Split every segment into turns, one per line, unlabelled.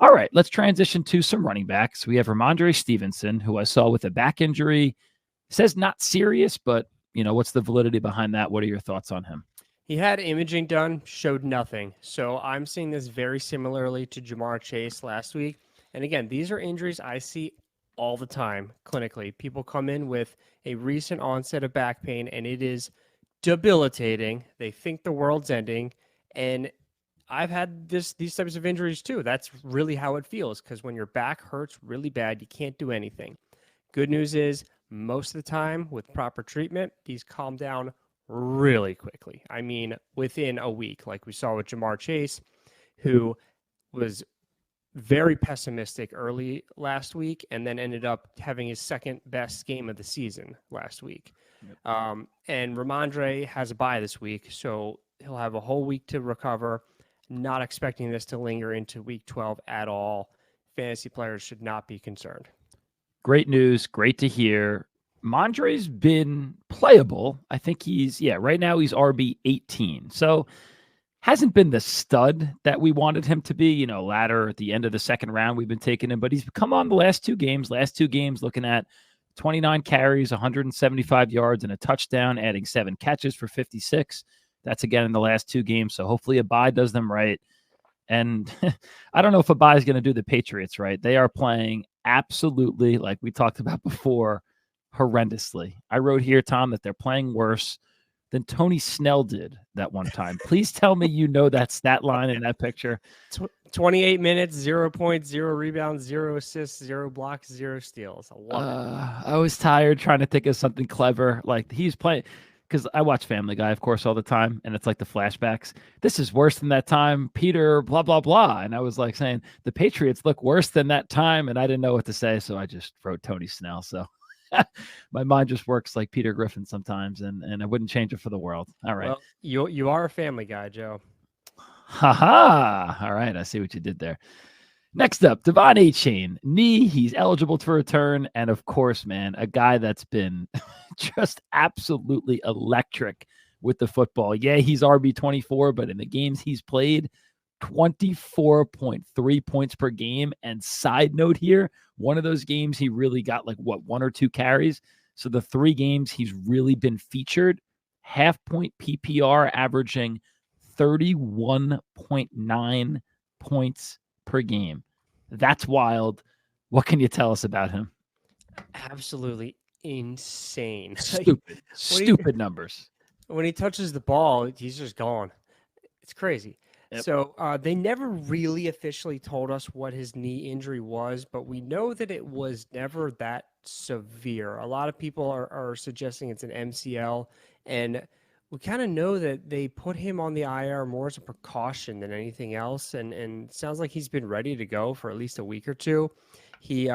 All right, let's transition to some running backs. We have Rhamondre Stevenson, who I saw with a back injury. Says not serious, but what's the validity behind that? What are your thoughts on him?
He had imaging done, showed nothing. So I'm seeing this very similarly to Jamar Chase last week. And again, these are injuries I see all the time clinically. People come in with a recent onset of back pain and it is debilitating. They think the world's ending. And I've had these types of injuries too. That's really how it feels because when your back hurts really bad, you can't do anything. Good news is most of the time with proper treatment, these calm down really quickly. I mean, within a week, like we saw with Jamar Chase, who was very pessimistic early last week and then ended up having his second best game of the season last week. Yep. And Rhamondre has a bye this week, so he'll have a whole week to recover. Not expecting this to linger into week 12 at all. Fantasy players should not be concerned.
Great news. Great to hear. Mondre's been playable. I think right now he's RB 18. So hasn't been the stud that we wanted him to be, latter at the end of the second round, we've been taking him, but he's come on the last two games looking at 29 carries, 175 yards and a touchdown, adding 7 catches for 56. That's again in the last two games. So hopefully a bye does them right. And I don't know if a bye is going to do the Patriots right. They are playing absolutely, like we talked about before, horrendously. I wrote here, Tom, that they're playing worse than Tony Snell did that one time. Please tell me that stat line in that picture.
28 minutes, 0 points, 0 rebounds, 0 assists, 0 blocks, 0 steals. I love it.
I was tired trying to think of something clever. Like he's playing, because I watch Family Guy, of course, all the time, and it's like the flashbacks. This is worse than that time, Peter, blah, blah, blah. And I was like saying, the Patriots look worse than that time, and I didn't know what to say, so I just wrote Tony Snell. So my mind just works like Peter Griffin sometimes, and I wouldn't change it for the world. All right.
Well, you are a Family Guy, Joe.
Ha. All right, I see what you did there. Next up, Devon Achane, knee. He's eligible to return. And of course, man, a guy that's been just absolutely electric with the football. Yeah, he's RB24, but in the games he's played, 24.3 points per game. And side note here, one of those games he really got 1 or 2 carries. So the 3 games he's really been featured, half-point PPR averaging 31.9 points per game. That's wild. What can you tell us about him?
Absolutely insane.
Stupid numbers.
When he touches the ball, he's just gone. It's crazy. Yep. So they never really officially told us what his knee injury was, but we know that it was never that severe. A lot of people are suggesting it's an MCL, and we kind of know that they put him on the IR more as a precaution than anything else, and it sounds like he's been ready to go for at least a week or two. He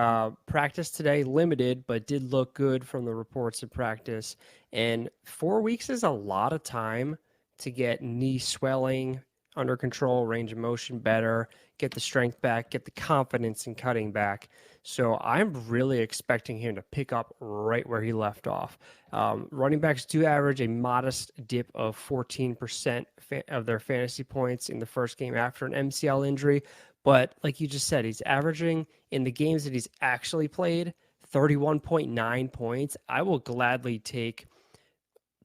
practiced today, limited, but did look good from the reports of practice. And 4 weeks is a lot of time to get knee swelling under control, range of motion better, get the strength back, get the confidence in cutting back. So I'm really expecting him to pick up right where he left off. Running backs do average a modest dip of 14% of their fantasy points in the first game after an MCL injury. But like you just said, he's averaging in the games that he's actually played 31.9 points. I will gladly take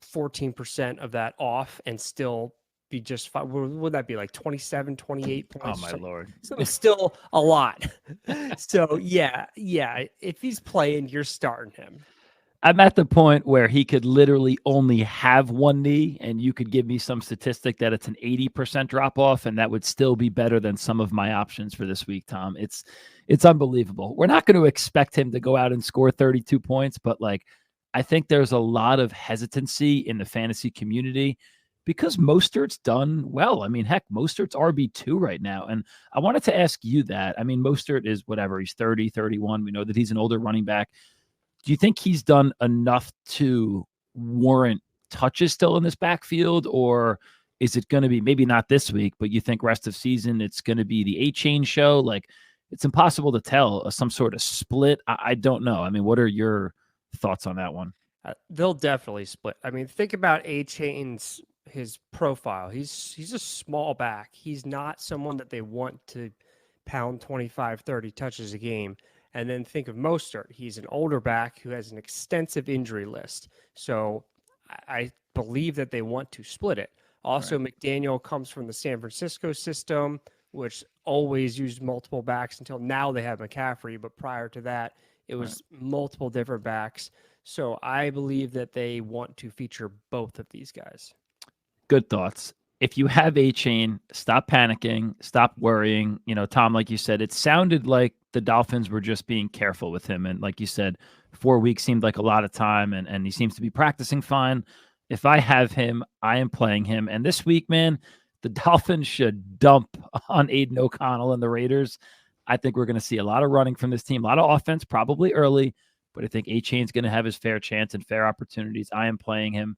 14% of that off and still be just fine. Would that be like 27, 28 points?
Oh, my Lord.
So it's still a lot. So, yeah. If he's playing, you're starting him.
I'm at the point where he could literally only have one knee, and you could give me some statistic that it's an 80% drop off, and that would still be better than some of my options for this week, Tom. It's unbelievable. We're not going to expect him to go out and score 32 points, but I think there's a lot of hesitancy in the fantasy community because Mostert's done well. I mean, heck, Mostert's RB2 right now. And I wanted to ask you that. I mean, Mostert is whatever. He's 30, 31. We know that he's an older running back. Do you think he's done enough to warrant touches still in this backfield? Or is it going to be, maybe not this week, but you think rest of season it's going to be the Achane show? It's impossible to tell. Some sort of split. I don't know. I mean, what are your thoughts on that one?
They'll definitely split. I mean, think about Achane's his profile. He's a small back. He's not someone that they want to pound 25, 30 touches a game. And then think of Mostert. He's an older back who has an extensive injury list. So I believe that they want to split it. Also, right. McDaniel comes from the San Francisco system, which always used multiple backs until now they have McCaffrey. But prior to that, it was multiple different backs. So I believe that they want to feature both of these guys.
Good thoughts. If you have Achane, stop panicking, stop worrying. You know, Tom, like you said, it sounded like the Dolphins were just being careful with him. And like you said, 4 weeks seemed like a lot of time, and he seems to be practicing fine. If I have him, I am playing him. And this week, man, the Dolphins should dump on Aiden O'Connell and the Raiders. I think we're going to see a lot of running from this team, a lot of offense, probably early, but I think Achane's going to have his fair chance and fair opportunities. I am playing him.